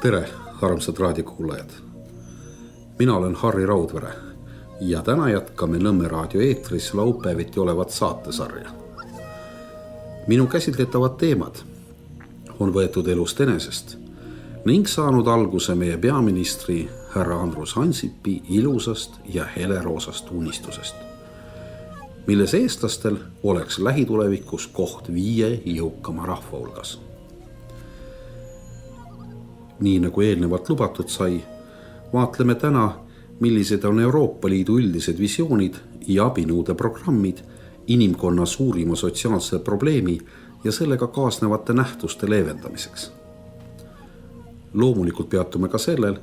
Tere, armsad raadiokuulajad! Mina olen Harri Raudvere ja täna jätkame Nõmme raadio eetris laupäeviti olevat saatesarja. Minu käsitletavad teemad on võetud elust enesest ning saanud alguse meie peaministri härra Andrus Ansipi ilusast ja heleroosast unistusest, milles eestlastel oleks lähitulevikus koht 5 jõukama rahva hulgas. Nii nagu eelnevalt lubatud sai, vaatleme täna, millised on Euroopa Liidu üldised visioonid ja abinõude programmid inimkonna suurima sotsiaalse probleemi ja sellega kaasnevate nähtuste leevendamiseks. Loomulikult peatume ka sellel,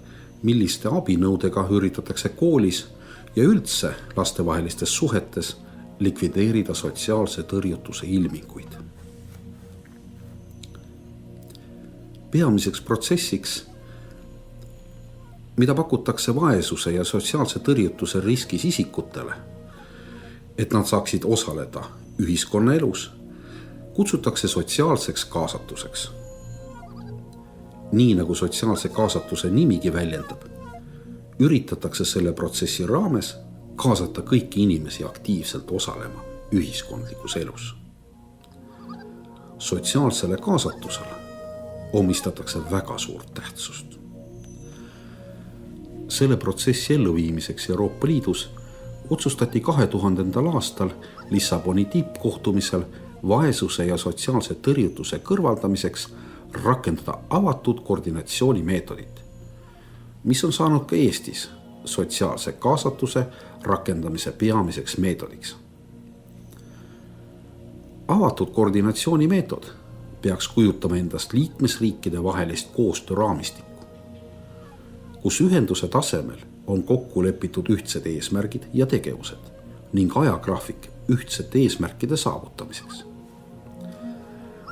milliste abinõudega üritatakse koolis ja üldse lastevahelistes suhetes likvideerida sotsiaalse tõrjutuse ilminguid. Peamiseks protsessiks, mida pakutakse vaesuse ja sotsiaalse tõrjutuse riskis isikutele, et nad saaksid osaleda ühiskonnaelus, kutsutakse sotsiaalseks kaasatuseks. Nii nagu sotsiaalse kaasatuse nimigi väljendab, üritatakse selle protsessi raames kaasata kõiki inimesi aktiivselt osalema ühiskondlikus elus. Sotsiaalsele kaasatusele omistatakse väga suurt tähtsust. Selle protsessi elluviimiseks Euroopa Liidus otsustati 2000. aastal Lissaboni tippkohtumisel vaesuse ja sotsiaalse tõrjutuse kõrvaldamiseks rakendada avatud koordinatsiooni meetodit, mis on saanud ka Eestis sotsiaalse kaasatuse rakendamise peamiseks meetodiks. Avatud koordinatsiooni meetod peaks kujutama endast liikmesriikide vahelist koostööraamistikku, kus ühenduse tasemel on kokku lepitud ühtsed eesmärgid ja tegevused ning ajagraafik ühtsete eesmärkide saavutamiseks.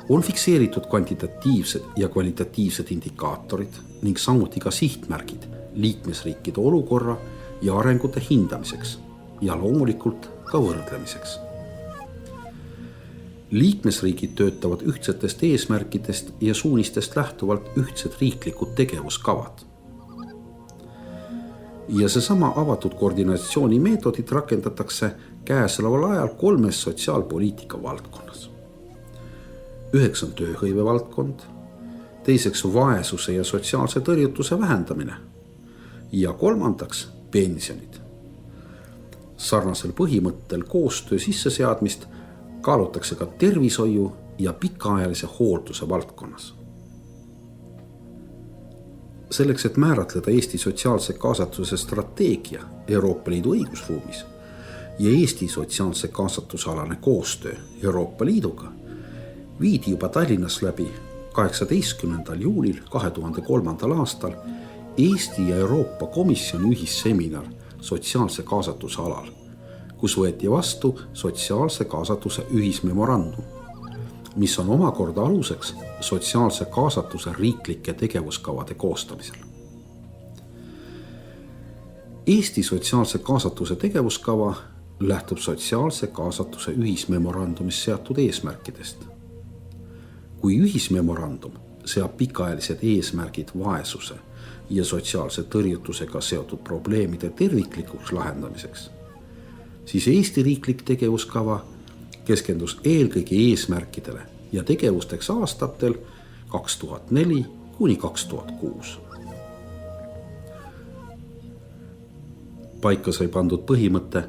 On fikseeritud kvantitatiivsed ja kvalitatiivsed indikaatorid ning samuti ka sihtmärgid liikmesriikide olukorra ja arengute hindamiseks ja loomulikult ka võrdlemiseks. Liikmesriigid töötavad ühtsetest eesmärkidest ja suunistest lähtuvalt ühtsed riiklikud tegevuskavad. Ja seesama avatud koordinatsiooni meetodit rakendatakse käesoleval ajal 3 sotsiaalpoliitika valdkonnas. 1 on tööhõive valdkond, 2 vaesuse ja sotsiaalse tõrjutuse vähendamine ja 3 pensionid. Sarnasel põhimõttel koostöö sisseseadmist kaalutakse ka tervishoiu ja pikaajalise hoolduse valdkonnas. Selleks, et määratleda Eesti sotsiaalse kaasatuse strateegia Euroopa Liidu õigusruumis ja Eesti sotsiaalse kaasatusalane koostöö Euroopa Liiduga, viidi juba Tallinnas läbi 18. juulil 2003. aastal Eesti ja Euroopa Komisjoni ühisseminar sotsiaalse kaasatuse alal, kus võeti vastu sotsiaalse kaasatuse ühismemorandum, mis on omakorda aluseks sotsiaalse kaasatuse riiklike tegevuskavade koostamisel. Eesti sotsiaalse kaasatuse tegevuskava lähtub sotsiaalse kaasatuse ühismemorandumis seatud eesmärkidest. Kui ühismemorandum seab pikaajalised eesmärgid vaesuse ja sotsiaalse tõrjutusega seotud probleemide terviklikuks lahendamiseks, siis Eesti riiklik tegevuskava keskendus eelkõige eesmärkidele ja tegevusteks aastatel 2004–2006. Paika sai pandud põhimõte,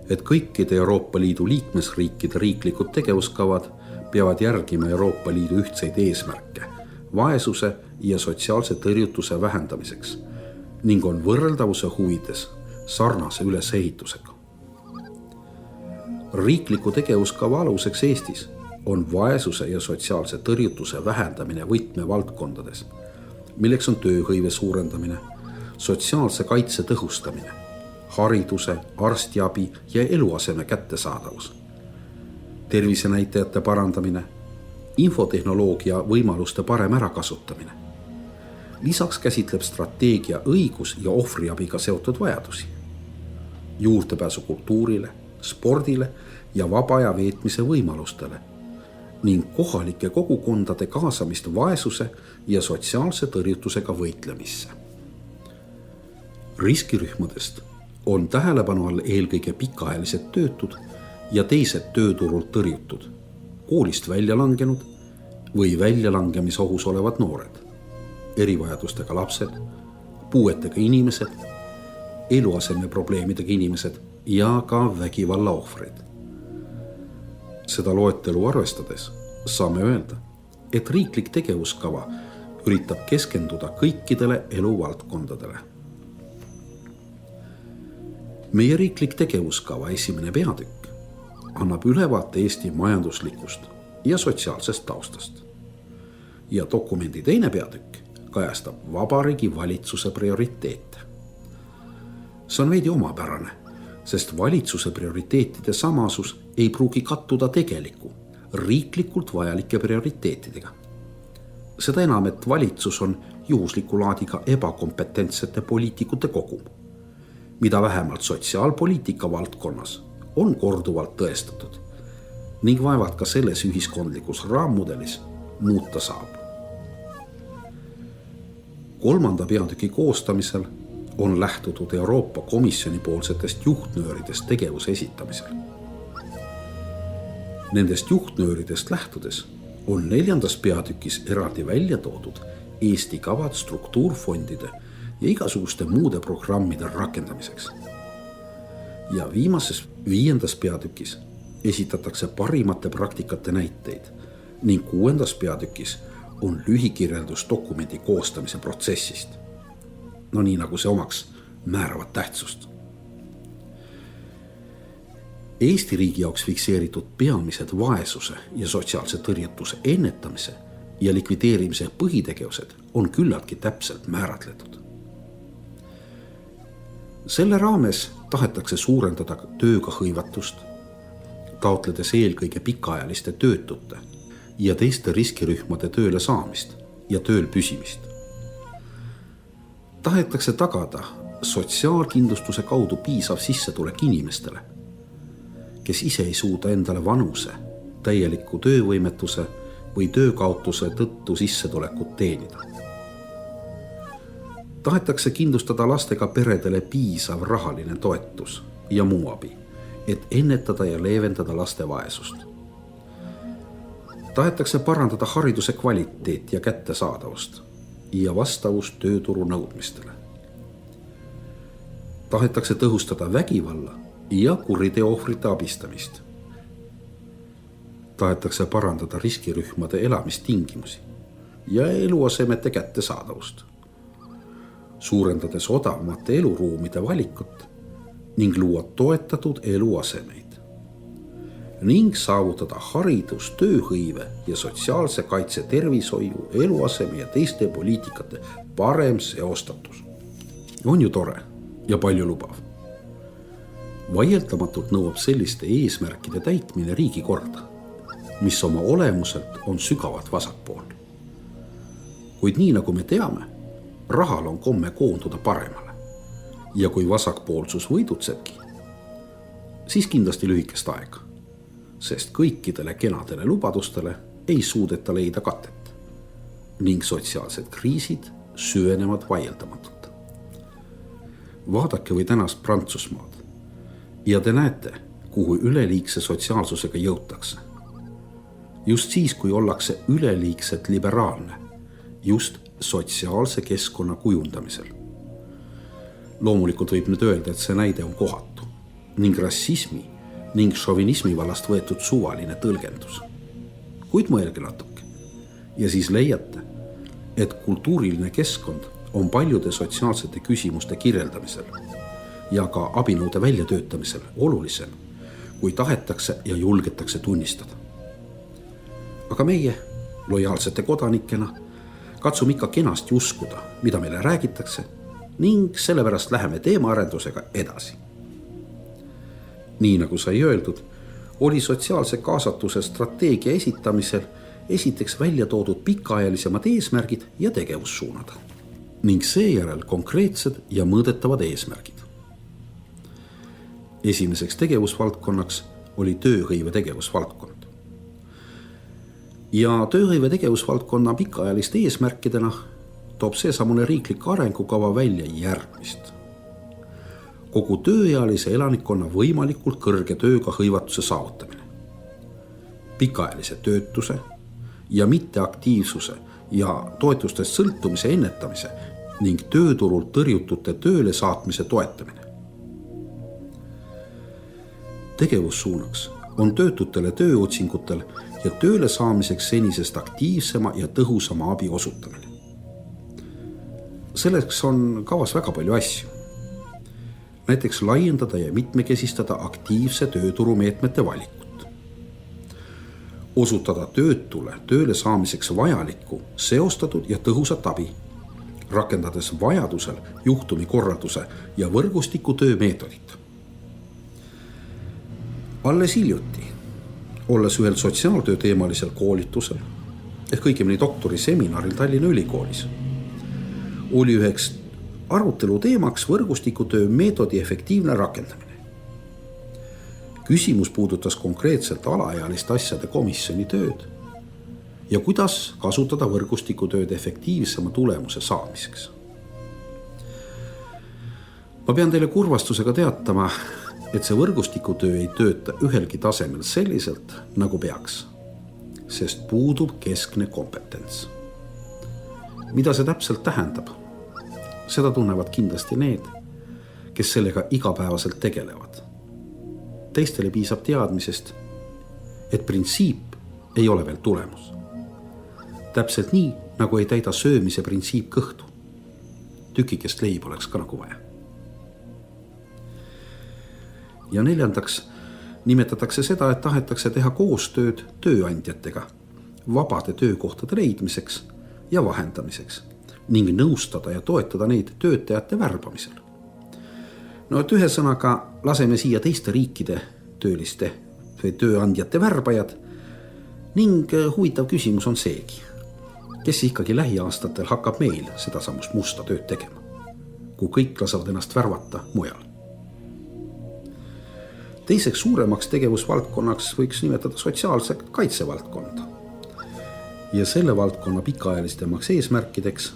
et kõikide Euroopa Liidu liikmesriikide riiklikud tegevuskavad peavad järgima Euroopa Liidu ühtseid eesmärke vaesuse ja sotsiaalse tõrjutuse vähendamiseks ning on võrreldavuse huvides sarnase ülesehitusega. Riikliku tegevuskava aluseks Eestis on vaesuse ja sotsiaalse tõrjutuse vähendamine võtmevaldkondades, milleks on tööhõive suurendamine, sotsiaalse kaitse tõhustamine, hariduse, arstiabi ja eluaseme kättesaadavus, tervisenäitajate parandamine, infotehnoloogia võimaluste parem ärakasutamine. Lisaks käsitleb strateegia õigus- ja ohvriabiga seotud vajadusi, juurdepääsu kultuurile, spordile ja vaba aja veetmise võimalustele ning kohalike kogukondade kaasamist vaesuse ja sotsiaalse tõrjutusega võitlemisse. Riskirühmadest on tähelepanu all eelkõige pikaajalised töötud ja teised tööturult tõrjutud, koolist välja langenud või väljalangemise ohus olevad noored, erivajadustega lapsed, puuetega inimesed, eluasemeprobleemidega inimesed ja ka vägivalla ohvrid. Seda loetelu arvestades saame öelda, et riiklik tegevuskava üritab keskenduda kõikidele eluvaldkondadele. Meie riiklik tegevuskava esimene peatükk annab ülevaate Eesti majanduslikust ja sotsiaalsest taustast. Ja dokumendi teine peatükk kajastab Vabariigi Valitsuse prioriteete. See on veidi omapärane, sest valitsuse prioriteetide samasus ei pruugi kattuda tegeliku, riiklikult vajalike prioriteetidega. Seda enam, et valitsus on juhusliku laadiga ebakompetentsete poliitikute kogum, mida vähemalt sotsiaalpoliitika valdkonnas on korduvalt tõestatud ning vaevad ka selles ühiskondlikus raammudelis muuta saab. Kolmanda peatüki koostamisel on lähtutud Euroopa Komisjoni poolsetest juhtnööridest tegevuse esitamisel. Nendest juhtnööridest lähtudes on 4. peatükis eraldi välja toodud Eesti kavad struktuurfondide ja igasuguste muude programmide rakendamiseks. Ja viimases 5. peatükis esitatakse parimate praktikate näiteid ning 6. peatükis on lühikirjeldus dokumendi koostamise protsessist. No nii nagu see omaks määravat tähtsust. Eesti riigi jaoks fikseeritud peamised vaesuse ja sotsiaalse tõrjutuse ennetamise ja likvideerimise põhitegevused on küllaltki täpselt määratletud. Selle raames tahetakse suurendada tööga hõivatust, taotledes eelkõige pikaajaliste töötute ja teiste riskirühmade tööle saamist ja tööl püsimist. Tahetakse tagada sotsiaalkindlustuse kaudu piisav sissetulek inimestele, kes ise ei suuda endale vanuse, täieliku töövõimetuse või töökaotuse tõttu sissetulekut teenida. Tahetakse kindlustada lastega peredele piisav rahaline toetus ja muu abi, et ennetada ja leevendada laste vaesust. Tahetakse parandada hariduse kvaliteet ja kättesaadavust ja vastavust tööturu nõudmistele. Tahetakse tõhustada vägivalla ja kuriteo ohvrite abistamist. Tahetakse parandada riskirühmade elamistingimusi ja eluasemete kättesaadavust, suurendades odavamate eluruumide valikut ning luua toetatud eluasemeid ning saavutada haridus, tööhõive ja sotsiaalse kaitse, tervishoiu, eluaseme ja teiste poliitikate parem seostatus. On ju tore ja palju lubav. Vaieldamatult nõuab selliste eesmärkide täitmine riigikorda, mis oma olemuselt on sügavalt vasakpool. Kuid nii nagu me teame, rahal on komme koonduda paremale ja kui vasakpoolsus võidutsebki, siis kindlasti lühikest aega, sest kõikidele kenadele lubadustele ei suudeta leida katet ning sotsiaalsed kriisid süvenevad vaieldamatult. Vaadake või tänast Prantsusmaad ja te näete, kuhu üleliigse sotsiaalsusega jõutakse. Just siis, kui ollakse üleliigselt liberaalne, just sotsiaalse keskkonna kujundamisel. Loomulikult võib nüüd öelda, et see näide on kohatu ning rassismi ning šovinismi vallast võetud suvaline tõlgendus. Kuid mõelge natuke ja siis leiate, et kultuuriline keskkond on paljude sotsiaalsete küsimuste kirjeldamisel ja ka abinõude väljatöötamisel olulisem, kui tahetakse ja julgetakse tunnistada. Aga meie lojaalsete kodanikena katsume ikka kenasti uskuda, mida meile räägitakse ning sellepärast läheme teemaarendusega edasi. Nii nagu sai öeldud, oli sotsiaalse kaasatuse strateegia esitamisel esiteks välja toodud pikaajalisemad eesmärgid ja tegevussuunad ning seejärel konkreetsed ja mõõdetavad eesmärgid. Esimeseks tegevusvaldkonnaks oli tööhõive tegevusvaldkond. Ja tööhõive tegevusvaldkonna pikaajaliste eesmärkidena toob seesamune riiklik arengukava välja järgmist. Kogu tööealise elanikkonna võimalikult kõrge tööga hõivatuse saavutamine. Pikaajalise töötuse ja mitteaktiivsuse ja toetustest sõltumise ennetamise ning tööturult tõrjutute tööle saatmise toetamine. Tegevussuunaks on töötutele tööotsingutel ja tööle saamiseks senisest aktiivsema ja tõhusama abi osutamine. Selleks on kavas väga palju asju. Näiteks laiendada ja mitmekesistada aktiivse tööturumeetmete valikut. Osutada töötule tööle saamiseks vajalikku, seostatud ja tõhusat abi, rakendades vajadusel juhtumikorralduse ja võrgustiku töömeetodit. Alles hiljuti, olles ühel sotsiaaltöö teemalisel koolitusel, ehk õigemini doktoriseminaril Tallinna Ülikoolis, oli üheks arutelu teemaks võrgustikutöö meetodi efektiivne rakendamine. Küsimus puudutas konkreetselt alaealiste asjade komisjoni tööd ja kuidas kasutada võrgustikutööd efektiivsema tulemuse saamiseks. Ma pean teile kurvastusega teatama, et see võrgustikutöö ei tööta ühelgi tasemel selliselt, nagu peaks, sest puudub keskne kompetents. Mida see täpselt tähendab? Seda tunnevad kindlasti need, kes sellega igapäevaselt tegelevad. Teistele piisab teadmisest, et printsiip ei ole veel tulemus. Täpselt nii, nagu ei täida söömise printsiip kõhtu. Tükikest leib oleks ka nagu vaja. Ja neljandaks nimetatakse seda, et tahetakse teha koostööd tööandjatega vabade töökohtade leidmiseks ja vahendamiseks ning nõustada ja toetada neid töötajate värbamisel. No et ühesõnaga laseme siia teiste riikide tööliste või tööandjate värbajad ning huvitav küsimus on seegi, kes ikkagi lähiaastatel hakkab meil sedasamust musta tööd tegema, kui kõik lasavad ennast värvata mujal. Teiseks suuremaks tegevusvaldkonnaks võiks nimetada sotsiaalse kaitsevaldkonda. Ja selle valdkonna pikaajalisteks eesmärkideks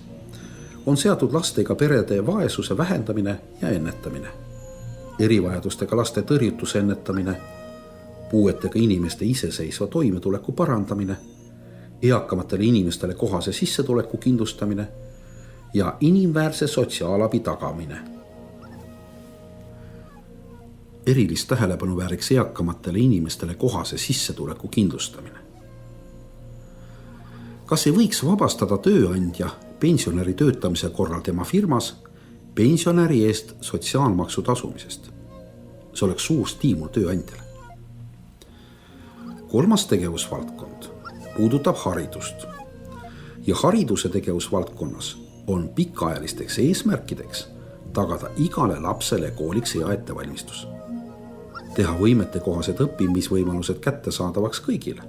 on seatud lastega perede vaesuse vähendamine ja ennetamine, erivajadustega laste tõrjutuse ennetamine, puuetega inimeste iseseisva toimetuleku parandamine, eakamatele inimestele kohase sissetuleku kindlustamine ja inimväärse sotsiaalabi tagamine. Erilist tähelepanu vääriks eakamatele inimestele kohase sissetuleku kindlustamine. Kas ei võiks vabastada tööandja pensionäri töötamise korral tema firmas pensionäri eest sotsiaalmaksu tasumisest? See oleks suur stiimul tööandjale. Kolmas tegevusvaldkond puudutab haridust ja hariduse tegevusvaldkonnas on pikaajalisteks eesmärkideks tagada igale lapsele kooliks hea ettevalmistus, teha võimetekohased õppimisvõimalused kättesaadavaks kõigile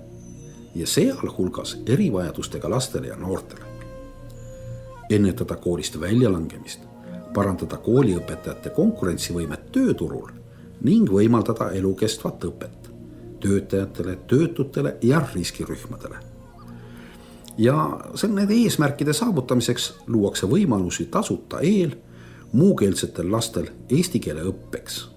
ja sealhulgas erivajadustega lastele ja noortele, ennetada koolist väljalangemist, parandada kooliõpetajate konkurentsivõimet tööturul ning võimaldada elukestvat õpet töötajatele, töötutele ja riskirühmadele. Ja nende eesmärkide saavutamiseks luuakse võimalusi tasuta muukeelsetel lastel eesti keele õppeks.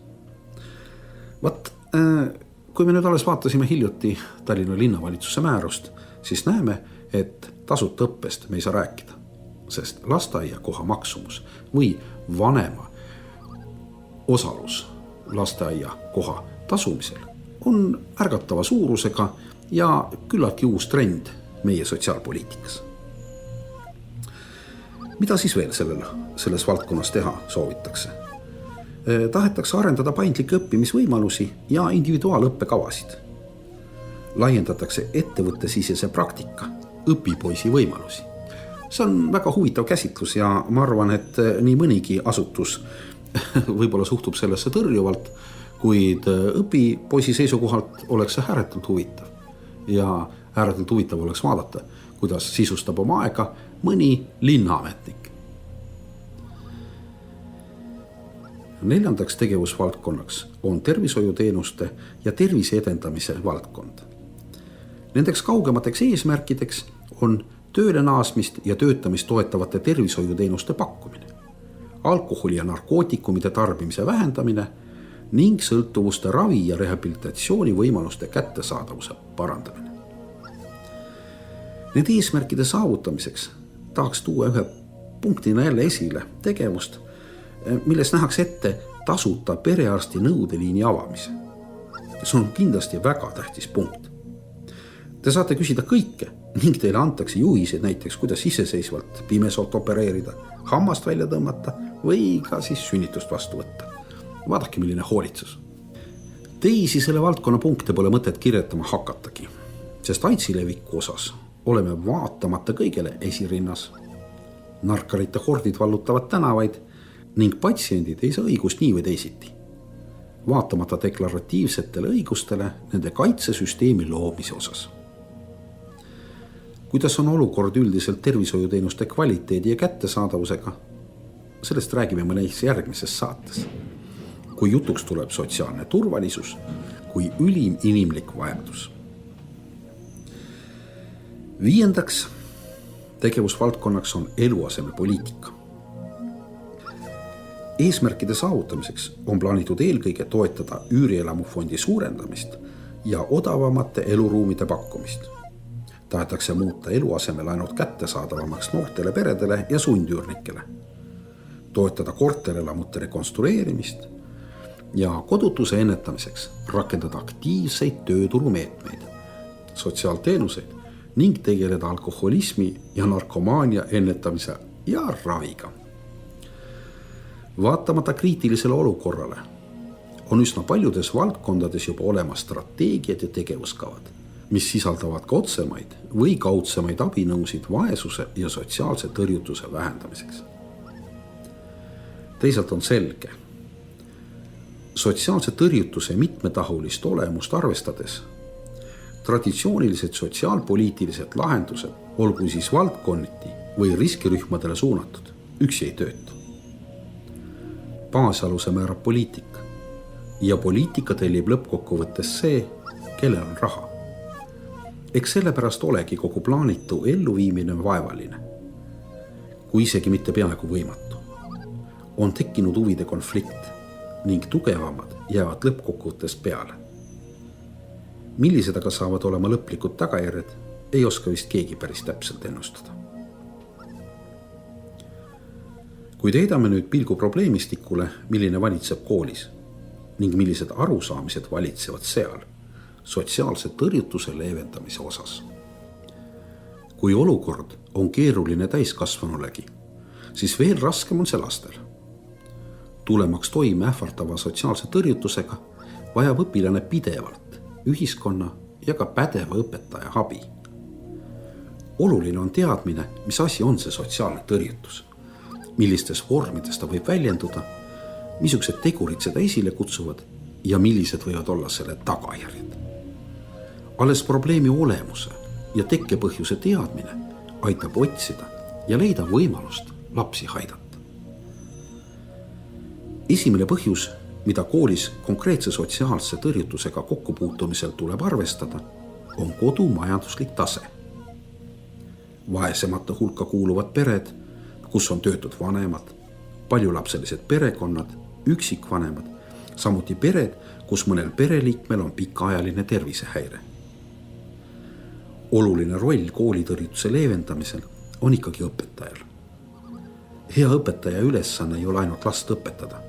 Kui me nüüd alles vaatasime hiljuti Tallinna linnavalitsuse määrust, siis näeme, et tasuta õppest me ei saa rääkida, sest lasteaia koha maksumus või vanema osalus lasteaia koha tasumisel on ärgatava suurusega ja küllaltki uus trend meie sotsiaalpoliitikas. Mida siis veel selles valdkonnas teha soovitakse? Tahetakse arendada paindlikke õppimisvõimalusi ja individuaalõppekavasid. Laiendatakse ettevõttesisese praktika, õpipoisi võimalusi. See on väga huvitav käsitlus ja ma arvan, et nii mõnigi asutus võib-olla suhtub sellesse tõrjuvalt, kuid õpipoisi seisukohalt oleks see ääretult huvitav. Ja ääretult huvitav oleks vaadata, kuidas sisustab oma aega mõni linnaametnik. Neljandaks tegevusvaldkonnaks on tervishoiuteenuste ja tervise edendamise valdkond. Nendeks kaugemateks eesmärkideks on tööle naasmist ja töötamist toetavate tervishoiuteenuste pakkumine, alkoholi ja narkootikumide tarbimise vähendamine ning sõltuvuste ravi ja rehabilitatsiooni võimaluste kättesaadavuse parandamine. Need eesmärkide saavutamiseks tahaks tuua ühe punktina jälle esile tegevust, milles nähakse ette tasuta perearsti nõudeliini avamise. See on kindlasti väga tähtis punkt. Te saate küsida kõike ning teile antakse juhiseid näiteks, kuidas iseseisvalt pimesolt opereerida, hammast välja tõmmata või ka siis sünnitust vastu võtta. Vaadake, milline hoolitsus. Teisi selle valdkonna punkte pole mõtet kirjatama hakatagi, sest AIDSi leviku osas oleme vaatamata kõigele esirinnas. Narkarite hordid vallutavad tänavaid ning patsiendid ei saa õigust nii või teisiti. Vaatamata deklaratiivsetele õigustele nende kaitsesüsteemi loomise osas. Kuidas on olukord üldiselt tervishoiuteenuste kvaliteedi ja kättesaadavusega? Sellest räägime mõnes järgmises saates. Kui jutuks tuleb sotsiaalne turvalisus, kui ülim inimlik vajadus. 5. tegevusvaldkonnaks on eluasemepoliitika. Eesmärkide saavutamiseks on plaanitud eelkõige toetada üürielamufondi suurendamist ja odavamate eluruumide pakkumist. Tahetakse muuta eluasemelaenud kättesaadavamaks noortele peredele ja sundüürnikele. Toetada korterelamute rekonstrueerimist ja kodutuse ennetamiseks rakendada aktiivseid tööturumeetmeid, sotsiaalteenuseid ning tegeleda alkoholismi ja narkomaania ennetamise ja raviga. Vaatamata kriitilisele olukorrale on üsna paljudes valdkondades juba olemas strateegiad ja tegevuskavad, mis sisaldavad ka otsemaid või kaudsemaid abinõusid vaesuse ja sotsiaalse tõrjutuse vähendamiseks. Teisalt on selge, sotsiaalse tõrjutuse mitmetahulist olemust arvestades traditsioonilised sotsiaalpoliitilised lahendused, olgu siis valdkonniti või riskirühmadele suunatud, üksi ei tööta. Baasaluse määrab poliitika ja poliitika tellib lõppkokkuvõttes see, kellel on raha. Eks sellepärast olegi kogu plaanitu elluviimine vaevaline, kui isegi mitte peaaegu võimatu. On tekkinud huvide konflikt ning tugevamad jäävad lõppkokkuvõttes peale. Millised aga saavad olema lõplikud tagajärjed, ei oska vist keegi päris täpselt ennustada. Kui teedame nüüd pilgu probleemistikule, milline valitseb koolis ning millised arusaamised valitsevad seal sotsiaalse tõrjutuse leevendamise osas. Kui olukord on keeruline täiskasvanulegi, siis veel raskem on see lastel. Tulemaks toime ähvardava sotsiaalse tõrjutusega vajab õpilane pidevalt ühiskonna ja ka pädeva õpetaja abi. Oluline on teadmine, mis asi on see sotsiaalne tõrjutus, millistes vormides ta võib väljenduda, missugused tegurid seda esile kutsuvad ja millised võivad olla selle tagajärjed. Alles probleemi olemuse ja tekkepõhjuse teadmine aitab otsida ja leida võimalust lapsi haidata. Esimene põhjus, mida koolis konkreetse sotsiaalse tõrjutusega kokkupuutumisel tuleb arvestada, on kodu majanduslik tase. Vaesemate hulka kuuluvad pered, kus on töötud vanemad, paljulapselised perekonnad, üksikvanemad, samuti pered, kus mõnel pereliikmel on pikaajaline tervisehäire. Oluline roll koolitõrjutuse leevendamisel on ikkagi õpetajal. Hea õpetaja ülesanne ei ole ainult last õpetada,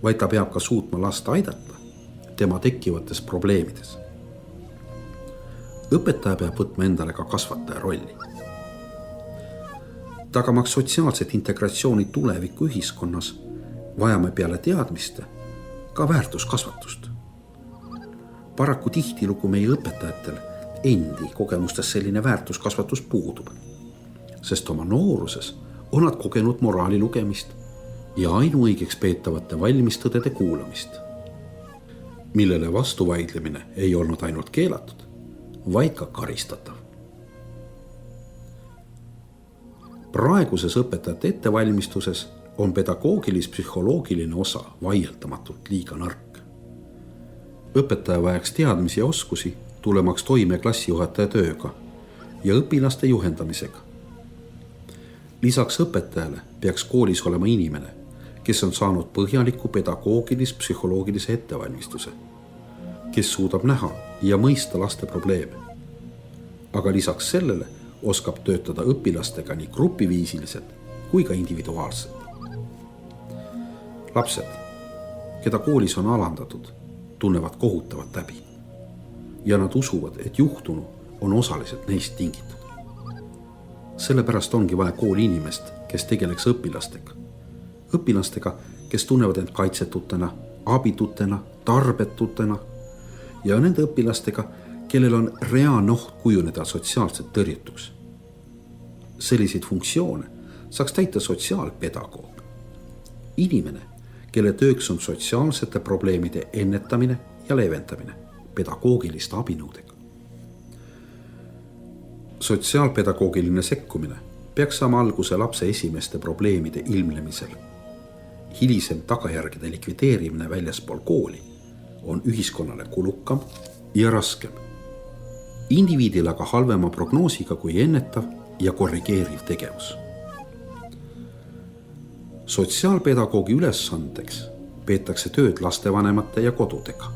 vaid ta peab ka suutma last aidata tema tekkivates probleemides. Õpetaja peab võtma endale ka kasvataja rolli. Tagamaks sotsiaalset integratsiooni tuleviku ühiskonnas vajame peale teadmiste ka väärtuskasvatust. Paraku tihtilugu meie õpetajatel endi kogemustes selline väärtuskasvatus puudub, sest oma nooruses on nad kogenud moraali lugemist ja ainuõigeks peetavate valmistõdede kuulamist, millele vastuvaidlemine ei olnud ainult keelatud, vaid ka karistatav. Praeguses õpetajate ettevalmistuses on pedagoogilis-psühholoogiline osa vaieldamatult liiga nõrk. Õpetaja vajaks teadmisi ja oskusi, tulemaks toime klassijuhataja tööga ja õpilaste juhendamisega. Lisaks õpetajale peaks koolis olema inimene, kes on saanud põhjaliku pedagoogilis-psühholoogilise ettevalmistuse, kes suudab näha ja mõista laste probleeme. Aga lisaks sellele oskab töötada õpilastega nii grupiviisiliselt kui ka individuaalselt. Lapsed, keda koolis on alandatud, tunnevad kohutavat häbi ja nad usuvad, et juhtunu on osaliselt neist tingitud. Sellepärast ongi vaja kooli inimest, kes tegeleks õpilastega, kes tunnevad end kaitsetutena, abitutena, tarbetutena ja nende õpilastega, kellel on reaalne oht kujuneda sotsiaalselt tõrjutuks. Selliseid funktsioone saaks täita sotsiaalpedagoog. Inimene, kelle tööks on sotsiaalsete probleemide ennetamine ja leevendamine pedagoogiliste abinõudega. Sotsiaalpedagoogiline sekkumine peaks saama alguse lapse esimeste probleemide ilmnemisel. Hilisem tagajärgede likvideerimine väljaspool kooli on ühiskonnale kulukam ja raskem. Indiviidil aga halvema prognoosiga kui ennetav ja korrigeeriv tegevus. Sotsiaalpedagoogi ülesandeks peetakse tööd lastevanemate ja kodudega,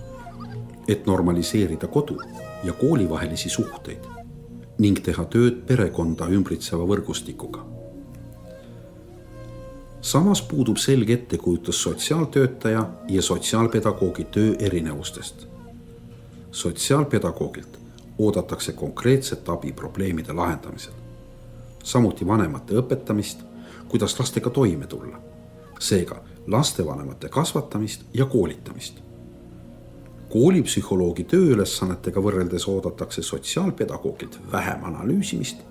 et normaliseerida kodu ja kooli vahelisi suhteid ning teha tööd perekonda ümbritseva võrgustikuga. Samas puudub selge ettekujutus sotsiaaltöötaja ja sotsiaalpedagoogi töö erinevustest. Sotsiaalpedagoogilt oodatakse konkreetset abi probleemide lahendamisel, samuti vanemate õpetamist, kuidas lastega toime tulla, seega lastevanemate kasvatamist ja koolitamist. Koolipsühholoogi tööülesannetega võrreldes oodatakse sotsiaalpedagoogilt vähem analüüsimist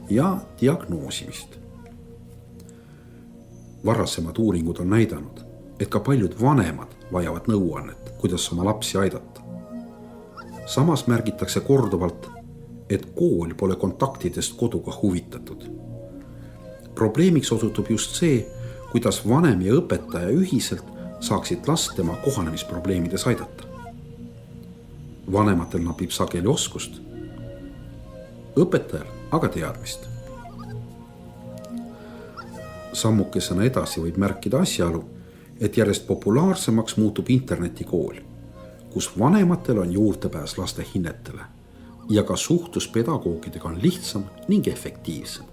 ja diagnoosimist. Varasemad uuringud on näidanud, et ka paljud vanemad vajavad nõuannet, kuidas oma lapsi aidata. Samas märgitakse korduvalt, et kool pole kontaktidest koduga huvitatud. Probleemiks osutub just see, kuidas vanem ja õpetaja ühiselt saaksid last tema kohanemisprobleemides aidata. Vanematel napib sageli oskust, õpetajal aga teadmist. Sammukesena edasi võib märkida asjaolu, et järjest populaarsemaks muutub internetikool, kus vanematel on juurdepääs laste hinnetele ja ka suhtlus pedagoogidega on lihtsam ning efektiivsem.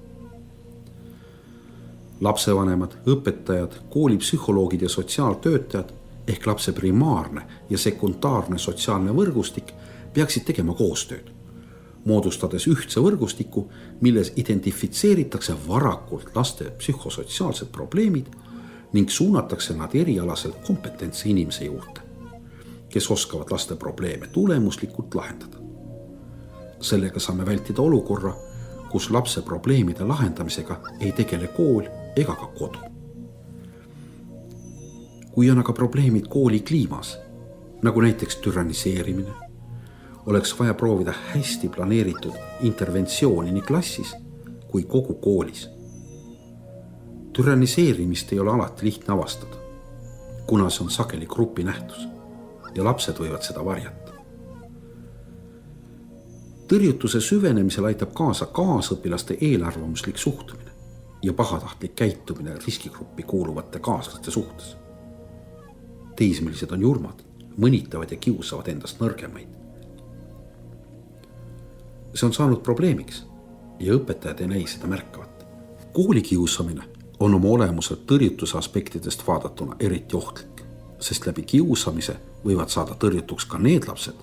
Lapsevanemad, õpetajad, koolipsühholoogid ja sotsiaaltöötajad ehk lapse primaarne ja sekundaarne sotsiaalne võrgustik peaksid tegema koostööd, moodustades ühtse võrgustiku, milles identifitseeritakse varakult laste psühhosotsiaalsed probleemid ning suunatakse nad erialaselt kompetentse inimese juurde, kes oskavad laste probleeme tulemuslikult lahendada. Sellega saame vältida olukorra, kus lapse probleemide lahendamisega ei tegele kool ega ka kodu. Kui on aga probleemid kooli kliimas, nagu näiteks türanniseerimine, oleks vaja proovida hästi planeeritud interventsiooni nii klassis kui kogu koolis. Türanniseerimist ei ole alati lihtne avastada, kuna see on sageli grupi nähtus ja lapsed võivad seda varjata. Tõrjutuse süvenemisel aitab kaasa kaasõpilaste eelarvamuslik suhtumine ja pahatahtlik käitumine riskigruppi kuuluvate kaaslaste suhtes. Teismelised on jurmad, mõnitavad ja kiusavad endast nõrgemaid. See on saanud probleemiks ja õpetajad ei näi seda märkavat. Koolikiusamine on oma olemuselt tõrjutuse aspektidest vaadatuna eriti ohtlik, sest läbi kiusamise võivad saada tõrjutuks ka need lapsed,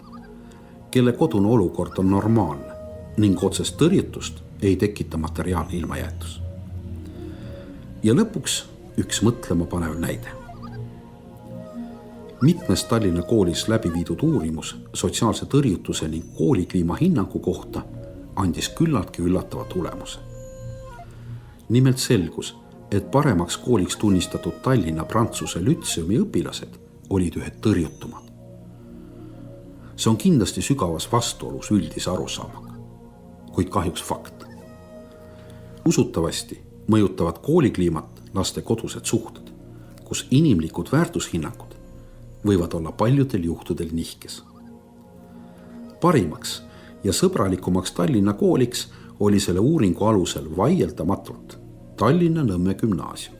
kelle kodune olukord on normaalne ning otsest tõrjutust ei tekita materiaalne ilmajäetus. Ja lõpuks üks mõtlema panev näide. Mitmes Tallinna koolis läbi viidud uurimus sotsiaalse tõrjutuse ning koolikliima hinnangu kohta andis küllaltki üllatava tulemuse. Nimelt selgus, et paremaks kooliks tunnistatud Tallinna Prantsuse Lütseumi õpilased olid ühed tõrjutumad. See on kindlasti sügavas vastuolus üldise arusaamaga, kuid kahjuks fakt. Usutavasti mõjutavad koolikliimat laste kodused suhted, kus inimlikud väärtushinnangud võivad olla paljudel juhtudel nihkes. parimaks ja sõbralikumaks Tallinna kooliks oli selle uuringu alusel vaieldamatult Tallinna Nõmme gümnaasium,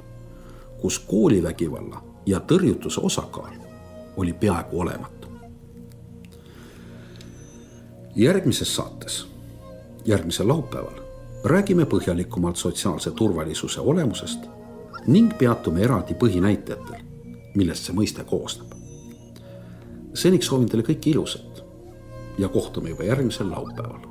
kus koolivägivalla ja tõrjutuse osakaal oli peaaegu olematu. Järgmises saates, järgmisel laupäeval, räägime põhjalikumalt sotsiaalse turvalisuse olemusest ning peatume eraldi põhinäitajatel, millest see mõiste koosneb. Seniks soovin teile kõike ilusat ja kohtume juba järgmisel laupäeval.